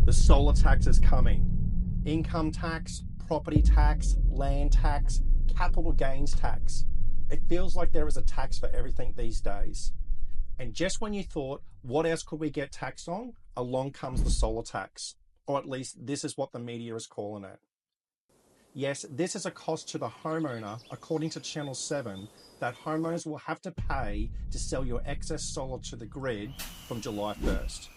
The solar tax is coming. Income tax, property tax, land tax, capital gains tax. It feels like there is a tax for everything these days. And just when you thought, what else could we get taxed on? Along comes the solar tax. Or at least this is what the media is calling it. Yes, this is a cost to the homeowner, according to Channel 7, that homeowners will have to pay to sell your excess solar to the grid from July 1st.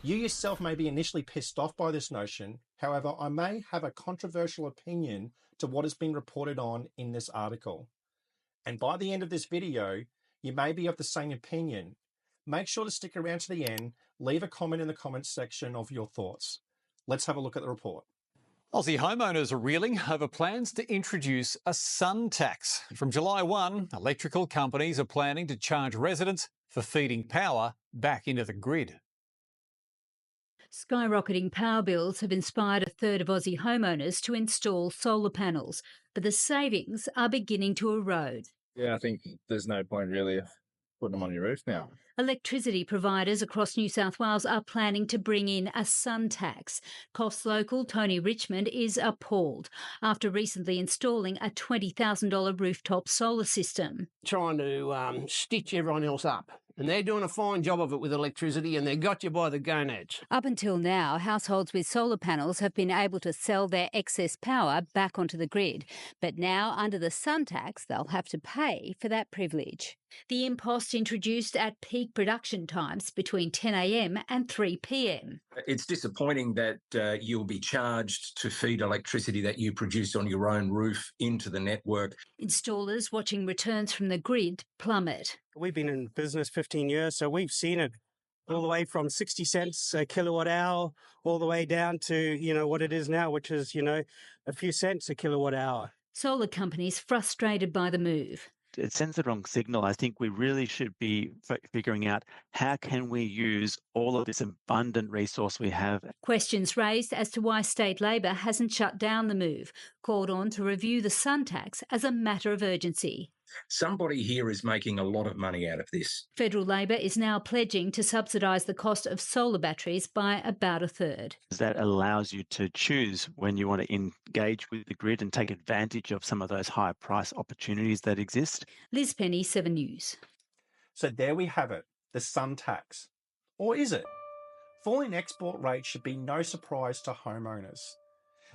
You yourself may be initially pissed off by this notion. However, I may have a controversial opinion to what has been reported on in this article. And by the end of this video, you may be of the same opinion. Make sure to stick around to the end. Leave a comment in the comments section of your thoughts. Let's have a look at the report. Aussie homeowners are reeling over plans to introduce a sun tax. From July 1, electrical companies are planning to charge residents for feeding power back into the grid. Skyrocketing power bills have inspired a third of Aussie homeowners to install solar panels, but the savings are beginning to erode. Yeah, I think there's no point really of putting them on your roof now. Electricity providers across New South Wales are planning to bring in a sun tax. Coffs local Tony Richmond is appalled after recently installing a $20,000 rooftop solar system. Trying to stitch everyone else up. And they're doing a fine job of it with electricity, and they got you by the gonads. Up until now, households with solar panels have been able to sell their excess power back onto the grid. But now, under the sun tax, they'll have to pay for that privilege. The impost introduced at peak production times between 10 a.m. and 3 p.m. It's disappointing that you'll be charged to feed electricity that you produce on your own roof into the network. Installers watching returns from the grid plummet. We've been in business 15 years, so we've seen it all the way from 60 cents a kilowatt hour all the way down to, what it is now, which is, a few cents a kilowatt hour. Solar companies frustrated by the move. It sends the wrong signal. I think we really should be figuring out how can we use all of this abundant resource we have. Questions raised as to why state Labor hasn't shut down the move, called on to review the sun tax as a matter of urgency. Somebody here is making a lot of money out of this. Federal Labor is now pledging to subsidise the cost of solar batteries by about a third. That allows you to choose when you want to engage with the grid and take advantage of some of those higher price opportunities that exist. Liz Penny, 7 News. So there we have it, the sun tax. Or is it? Falling export rates should be no surprise to homeowners.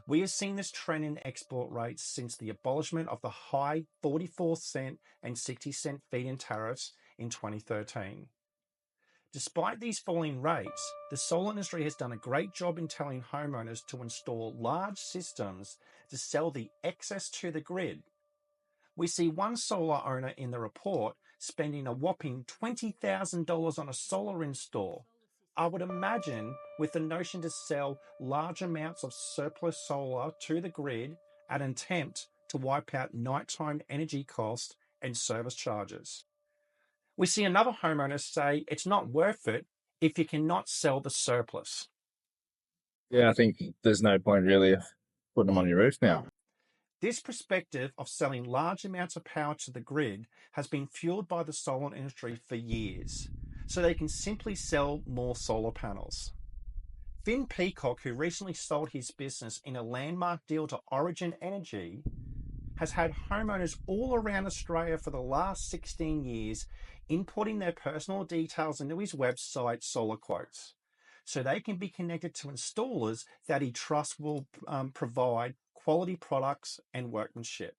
We have seen this trend in export rates since the abolishment of the high 44-cent and 60-cent feed-in tariffs in 2013. Despite these falling rates, the solar industry has done a great job in telling homeowners to install large systems to sell the excess to the grid. We see one solar owner in the report spending a whopping $20,000 on a solar install. I would imagine with the notion to sell large amounts of surplus solar to the grid at an attempt to wipe out nighttime energy costs and service charges. We see another homeowner say it's not worth it if you cannot sell the surplus. Yeah, I think there's no point really of putting them on your roof now. This perspective of selling large amounts of power to the grid has been fueled by the solar industry for years, so they can simply sell more solar panels. Finn Peacock, who recently sold his business in a landmark deal to Origin Energy, has had homeowners all around Australia for the last 16 years inputting their personal details into his website, Solar Quotes, so they can be connected to installers that he trusts will provide quality products and workmanship.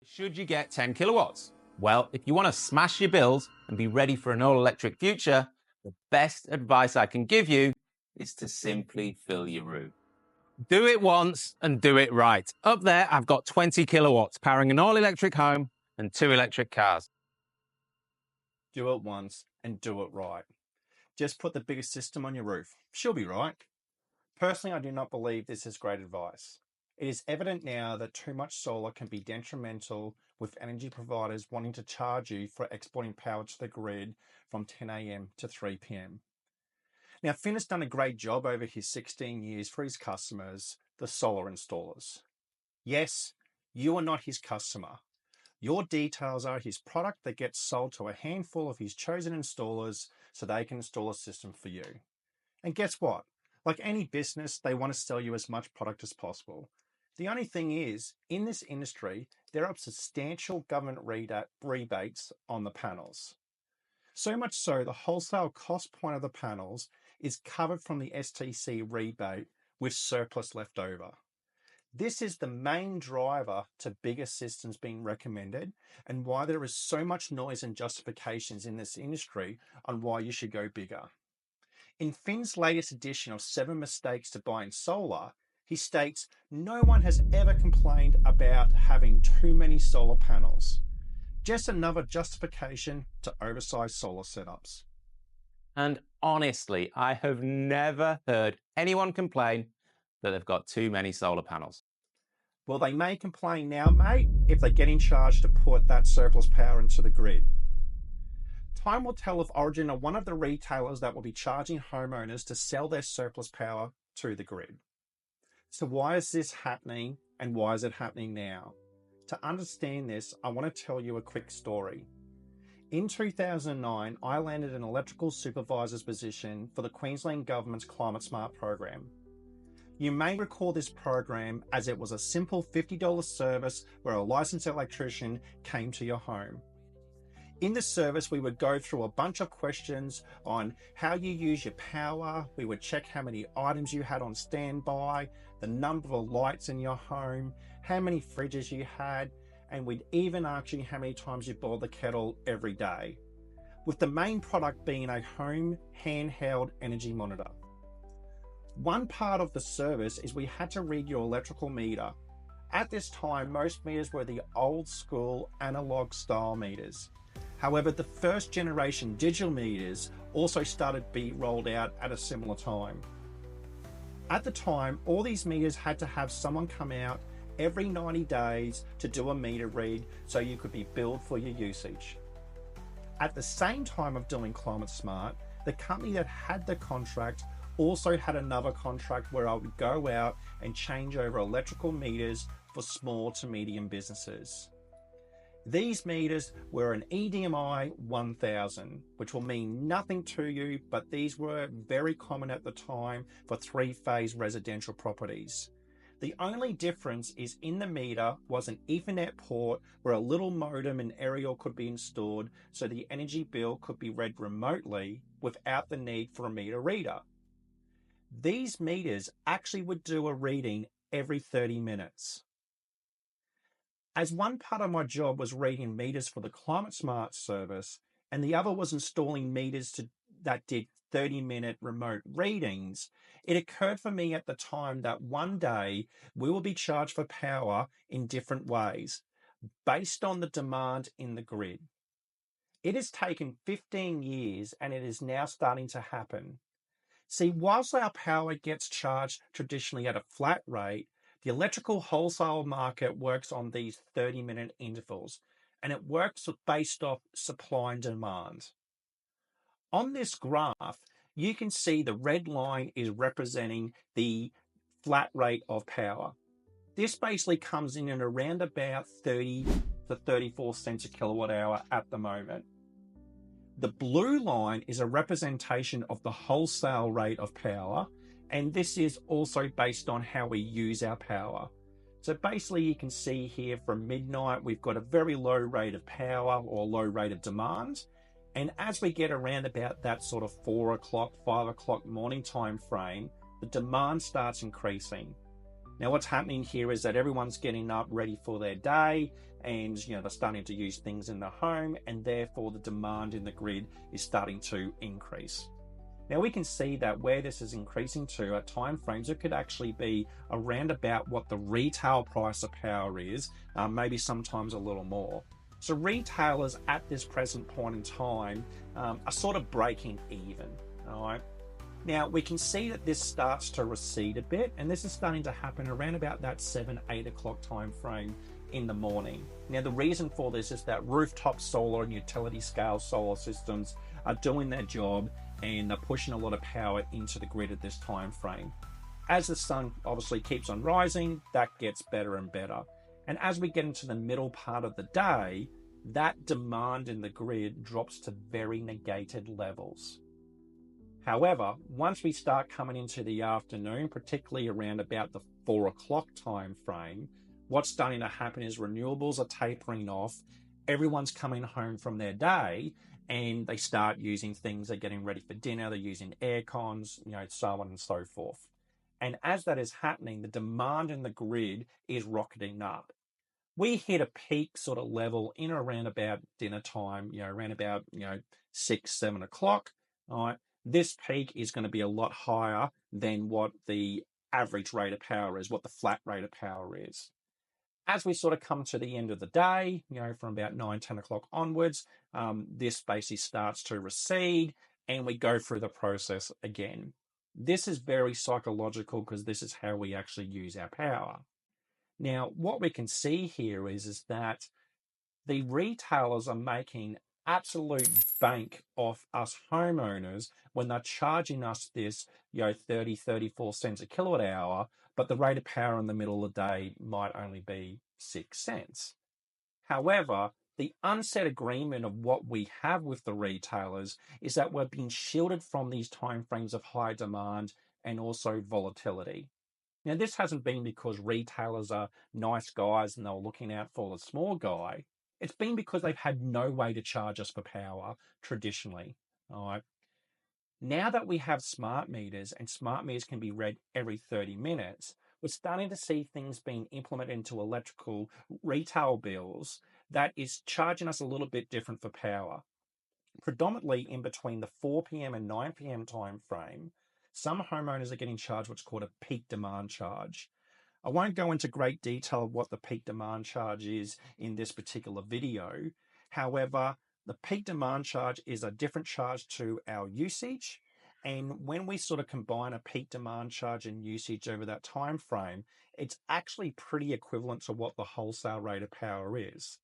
Should you get 10 kilowatts? Well, if you want to smash your bills and be ready for an all-electric future, the best advice I can give you is to simply fill your roof. Do it once and do it right. Up there, I've got 20 kilowatts powering an all-electric home and 2 electric cars. Do it once and do it right. Just put the biggest system on your roof. She'll be right. Personally, I do not believe this is great advice. It is evident now that too much solar can be detrimental, with energy providers wanting to charge you for exporting power to the grid from 10 a.m. to 3 p.m. Now, Finn has done a great job over his 16 years for his customers, the solar installers. Yes, you are not his customer. Your details are his product that gets sold to a handful of his chosen installers so they can install a system for you. And guess what? Like any business, they want to sell you as much product as possible. The only thing is, in this industry, there are substantial government rebates on the panels. So much so, the wholesale cost point of the panels is covered from the STC rebate with surplus left over. This is the main driver to bigger systems being recommended and why there is so much noise and justifications in this industry on why you should go bigger. In Finn's latest edition of 7 Mistakes to Buying Solar, he states no one has ever complained about having too many solar panels. Just another justification to oversized solar setups. And honestly, I have never heard anyone complain that they've got too many solar panels. Well, they may complain now, mate, if they get in charge to put that surplus power into the grid. Time will tell if Origin are one of the retailers that will be charging homeowners to sell their surplus power to the grid. So why is this happening and why is it happening now? To understand this, I want to tell you a quick story. In 2009, I landed an electrical supervisor's position for the Queensland Government's Climate Smart program. You may recall this program as it was a simple $50 service where a licensed electrician came to your home. In the service, we would go through a bunch of questions on how you use your power. We would check how many items you had on standby, the number of lights in your home, how many fridges you had, and we'd even ask you how many times you boiled the kettle every day, with the main product being a home handheld energy monitor. One part of the service is we had to read your electrical meter. At this time, most meters were the old school analog style meters. However, the first generation digital meters also started to be rolled out at a similar time. At the time, all these meters had to have someone come out every 90 days to do a meter read so you could be billed for your usage. At the same time of doing Climate Smart, the company that had the contract also had another contract where I would go out and change over electrical meters for small to medium businesses. These meters were an EDMI 1000, which will mean nothing to you, but these were very common at the time for 3-phase residential properties. The only difference is in the meter was an Ethernet port where a little modem and aerial could be installed so the energy bill could be read remotely without the need for a meter reader. These meters actually would do a reading every 30 minutes. As one part of my job was reading meters for the Climate Smart service, and the other was installing meters that did 30-minute remote readings, it occurred for me at the time that one day we will be charged for power in different ways, based on the demand in the grid. It has taken 15 years and it is now starting to happen. See, whilst our power gets charged traditionally at a flat rate, the electrical wholesale market works on these 30-minute intervals, and it works based off supply and demand. On this graph, you can see the red line is representing the flat rate of power. This basically comes in at around about 30 to 34 cents a kilowatt hour at the moment. The blue line is a representation of the wholesale rate of power, and this is also based on how we use our power. So basically you can see here from midnight, we've got a very low rate of power or low rate of demand. And as we get around about that sort of 4 o'clock, 5 o'clock morning time frame, the demand starts increasing. Now what's happening here is that everyone's getting up ready for their day and they're starting to use things in the home, and therefore the demand in the grid is starting to increase. Now we can see that where this is increasing to at time frames, it could actually be around about what the retail price of power is, maybe sometimes a little more. So retailers at this present point in time are sort of breaking even, all right? Now we can see that this starts to recede a bit, and this is starting to happen around about that 7-8 o'clock time frame in the morning. Now the reason for this is that rooftop solar and utility scale solar systems are doing their job and they're pushing a lot of power into the grid at this time frame. As the sun obviously keeps on rising, that gets better and better. And as we get into the middle part of the day, that demand in the grid drops to very negated levels. However, once we start coming into the afternoon, particularly around about the 4 o'clock time frame, what's starting to happen is renewables are tapering off. Everyone's coming home from their day and they start using things. They're getting ready for dinner. They're using air cons, so on and so forth. And as that is happening, the demand in the grid is rocketing up. We hit a peak sort of level in around about dinner time, around about, 6, 7 o'clock. All right. This peak is going to be a lot higher than what the average rate of power is, what the flat rate of power is. As we sort of come to the end of the day, from about 9, 10 o'clock onwards, this basically starts to recede and we go through the process again. This is very psychological because this is how we actually use our power. Now, what we can see here is that the retailers are making absolute bank off us homeowners when they're charging us this, 30, 34 cents a kilowatt hour, but the rate of power in the middle of the day might only be 6 cents. However, the unsaid agreement of what we have with the retailers is that we're being shielded from these timeframes of high demand and also volatility. Now, this hasn't been because retailers are nice guys and they're looking out for the small guy. It's been because they've had no way to charge us for power traditionally. All right. Now that we have smart meters and smart meters can be read every 30 minutes, we're starting to see things being implemented into electrical retail bills that is charging us a little bit different for power. Predominantly in between the 4 p.m. and 9 p.m. time frame, some homeowners are getting charged what's called a peak demand charge. I won't go into great detail of what the peak demand charge is in this particular video. However, the peak demand charge is a different charge to our usage. And when we sort of combine a peak demand charge and usage over that time frame, it's actually pretty equivalent to what the wholesale rate of power is.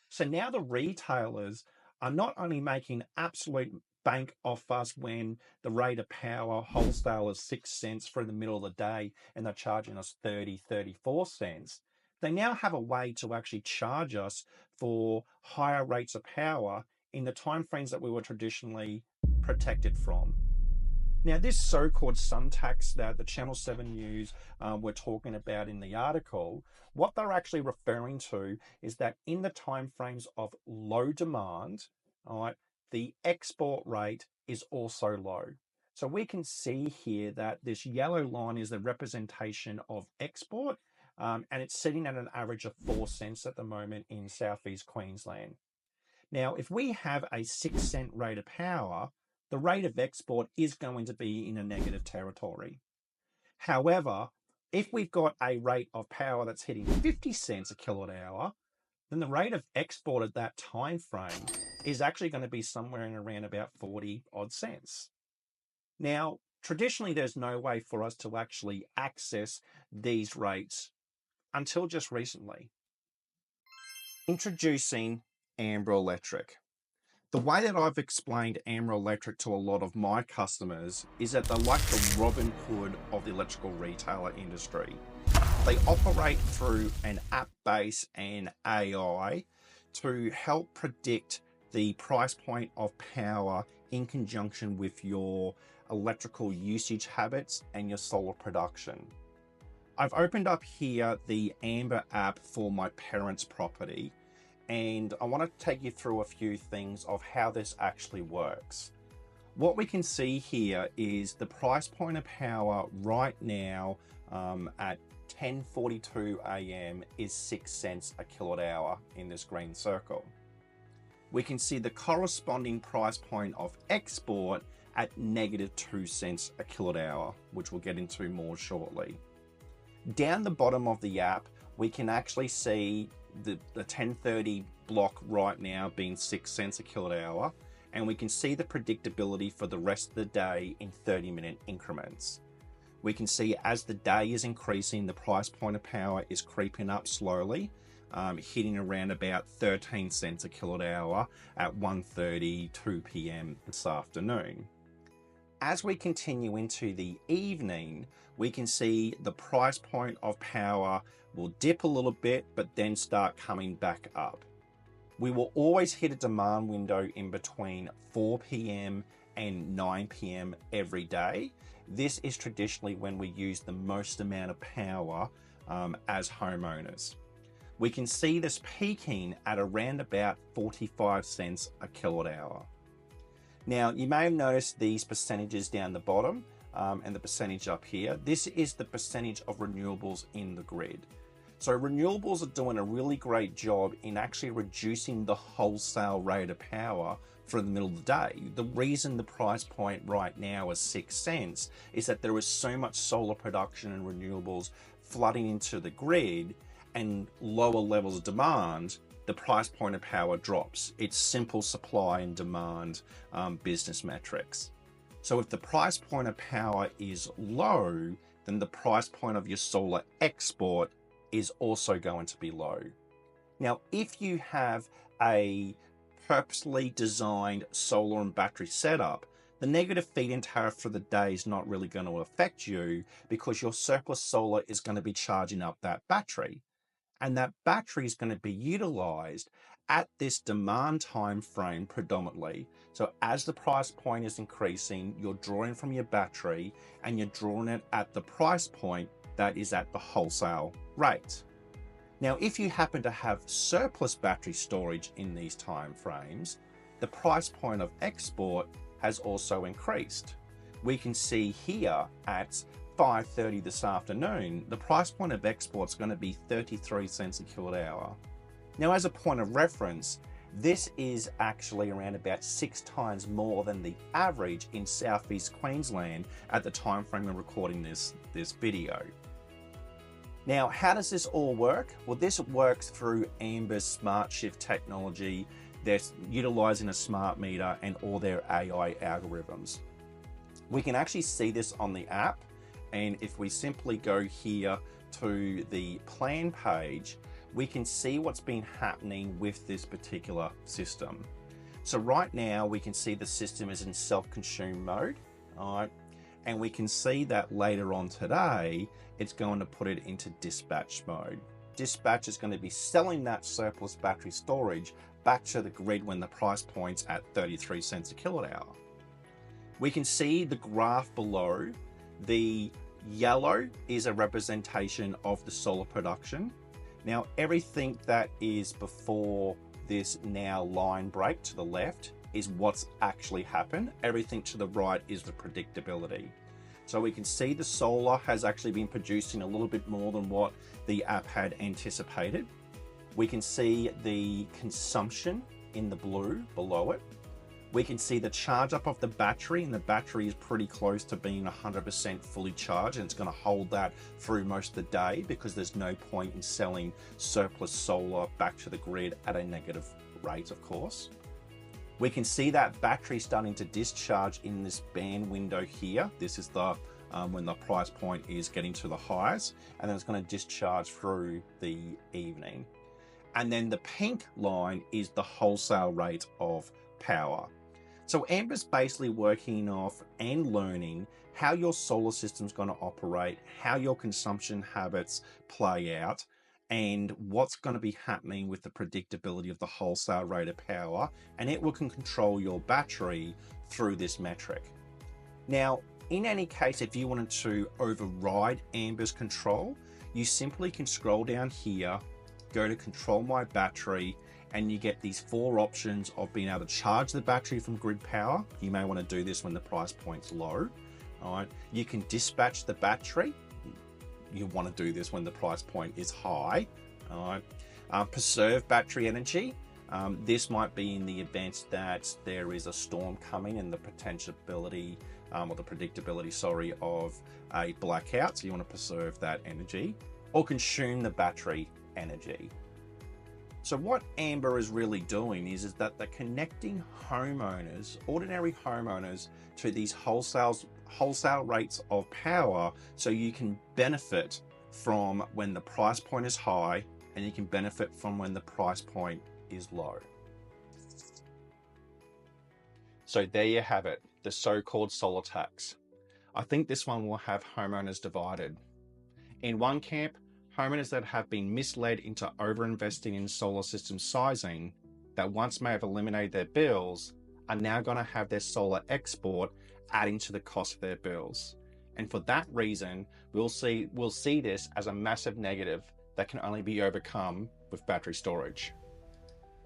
So now the retailers are not only making absolute bank off us when the rate of power wholesale is 6 cents for the middle of the day and they're charging us 30, 34 cents. They now have a way to actually charge us for higher rates of power in the timeframes that we were traditionally protected from. Now, this so-called sun tax that the Channel 7 News were talking about in the article, what they're actually referring to is that in the timeframes of low demand, all right, the export rate is also low. So we can see here that this yellow line is the representation of export, and it's sitting at an average of 4 cents at the moment in Southeast Queensland. Now, if we have a 6 cent rate of power, the rate of export is going to be in a negative territory. However, if we've got a rate of power that's hitting 50 cents a kilowatt hour, then the rate of export at that time frame is actually going to be somewhere in around about 40 odd cents. Now, traditionally, there's no way for us to actually access these rates until just recently. Introducing Amber Electric. The way that I've explained Amber Electric to a lot of my customers is that they're like the Robin Hood of the electrical retailer industry. They operate through an app base and AI to help predict the price point of power in conjunction with your electrical usage habits and your solar production. I've opened up here the Amber app for my parents' property, and I want to take you through a few things of how this actually works. What we can see here is the price point of power right now at 10:42 a.m. is 6 cents a kilowatt hour in this green circle. We can see the corresponding price point of export at -2 cents a kilowatt hour, which we'll get into more shortly. Down the bottom of the app, we can actually see the 1030 block right now being 6 cents a kilowatt hour, and we can see the predictability for the rest of the day in 30-minute increments. We can see as the day is increasing, the price point of power is creeping up slowly, hitting around about 13 cents a kilowatt hour at 1:32 p.m. this afternoon. As we continue into the evening, we can see the price point of power will dip a little bit, but then start coming back up. We will always hit a demand window in between 4 p.m. and 9 p.m. every day, this is traditionally when we use the most amount of power as homeowners. We can see this peaking at around about 45 cents a kilowatt hour. Now, you may have noticed these percentages down the bottom and the percentage up here. This is the percentage of renewables in the grid. So renewables are doing a really great job in actually reducing the wholesale rate of power for the middle of the day. The reason the price point right now is 6 cents is that there is so much solar production and renewables flooding into the grid and lower levels of demand, the price point of power drops. It's simple supply and demand business metrics. So if the price point of power is low, then the price point of your solar export is also going to be low. Now, if you have a purposely designed solar and battery setup, the negative feed-in tariff for the day is not really going to affect you because your surplus solar is going to be charging up that battery. And that battery is going to be utilized at this demand time frame predominantly. So as the price point is increasing, you're drawing from your battery and you're drawing it at the price point that is at the wholesale rate. Now, if you happen to have surplus battery storage in these time frames, the price point of export has also increased. We can see here at 5:30 this afternoon, the price point of export is going to be 33 cents a kilowatt hour. Now, as a point of reference, this is actually around about 6 times more than the average in Southeast Queensland at the time frame of recording this video. Now, how does this all work? Well, this works through Amber's Smart Shift technology. They're utilizing a smart meter and all their AI algorithms. We can actually see this on the app. And if we simply go here to the plan page, we can see what's been happening with this particular system. So right now we can see the system is in self-consume mode, all right? And we can see that later on today, it's going to put it into dispatch mode. Dispatch is going to be selling that surplus battery storage back to the grid when the price point's at 33 cents a kilowatt hour. We can see the graph below. The yellow is a representation of the solar production. Now, everything that is before this now line break to the left is what's actually happened. Everything to the right is the predictability. So we can see the solar has actually been producing a little bit more than what the app had anticipated. We can see the consumption in the blue below it. We can see the charge up of the battery, and the battery is pretty close to being 100% fully charged, and it's going to hold that through most of the day because there's no point in selling surplus solar back to the grid at a negative rate, of course. We can see that battery starting to discharge in this band window here. This is the when the price point is getting to the highs, and then it's going to discharge through the evening. And then the pink line is the wholesale rate of power. So Amber's basically working off and learning how your solar system's going to operate, how your consumption habits play out, and what's going to be happening with the predictability of the wholesale rate of power, and it can control your battery through this metric. Now, in any case, if you wanted to override Amber's control, you simply can scroll down here, go to control my battery, and you get these 4 options of being able to charge the battery from grid power. You may want to do this when the price point's low. All right. You can dispatch the battery. You want to do this when the price point is high. All right. Preserve battery energy. This might be in the event that there is a storm coming and the potentiality or the predictability, sorry, of a blackout. So you want to preserve that energy, or consume the battery energy. So what Amber is really doing is that they're connecting homeowners, ordinary homeowners, to these wholesale rates of power, so you can benefit from when the price point is high, and you can benefit from when the price point is low. So there you have it, the so-called solar tax. I think this one will have homeowners divided. In one camp, homeowners that have been misled into over-investing in solar system sizing, that once may have eliminated their bills, are now going to have their solar export adding to the cost of their bills. And for that reason, we'll see this as a massive negative that can only be overcome with battery storage.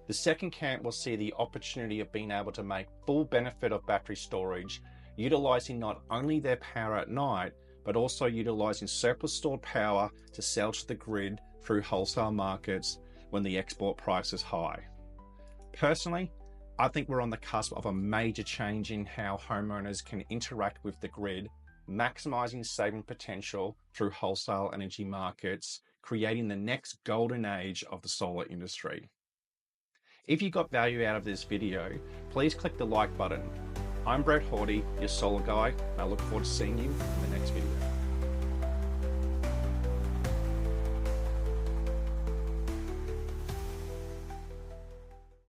The second camp will see the opportunity of being able to make full benefit of battery storage, utilizing not only their power at night, but also utilizing surplus stored power to sell to the grid through wholesale markets when the export price is high. Personally, I think we're on the cusp of a major change in how homeowners can interact with the grid, maximizing saving potential through wholesale energy markets, creating the next golden age of the solar industry. If you got value out of this video, please click the like button. I'm Brett Hawdy, your solar guy, and I look forward to seeing you in the next video.